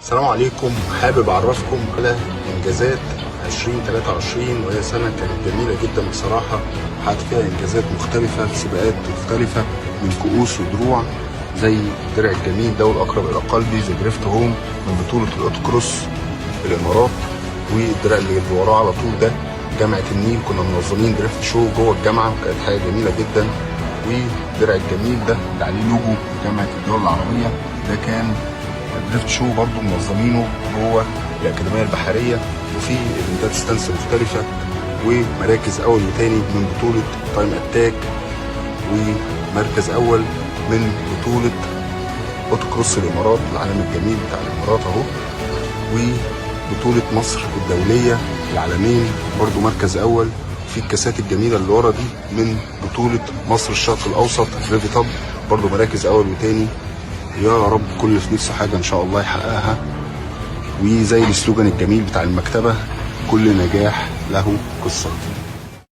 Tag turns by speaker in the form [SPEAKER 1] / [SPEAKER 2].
[SPEAKER 1] السلام عليكم. حابب اعرفكم على انجازات 2023، وهي سنه كانت جميله جدا بصراحه. حققت فيها انجازات مختلفه في سباقات مختلفه من كؤوس ودروع، زي الدرع الجميل ده والاقرب الى قلبي زي دريفت هوم من بطوله الاوتوكروس في الامارات، والدرع اللي وراه على طول ده جامعه النيل، كنا منظمين دريفت شو جوه الجامعه وكانت حاجه جميله جدا. والدرع الجميل ده اللي عليه لوجو جامعه الدول العربيه ده كان دريفت شو برضه منظمينه جوه الاكاديميه البحريه، وفي ايفنتات ستانس مختلفه ومراكز اول وثاني من بطوله تايم اتاك، ومركز اول من بطوله اوتوكروس الامارات العالم الجميل بتاع الامارات اهو، وبطوله مصر الدوليه العالمين برضه مركز اول. في الكاسات الجميله اللي ورا دي من بطوله مصر الشرق الاوسط ريفي توب برضه مراكز اول وثاني. يا رب كل اللي في نفسه حاجه ان شاء الله يحققها. وزي السلوجان الجميل بتاع المكتبه، كل نجاح له قصه.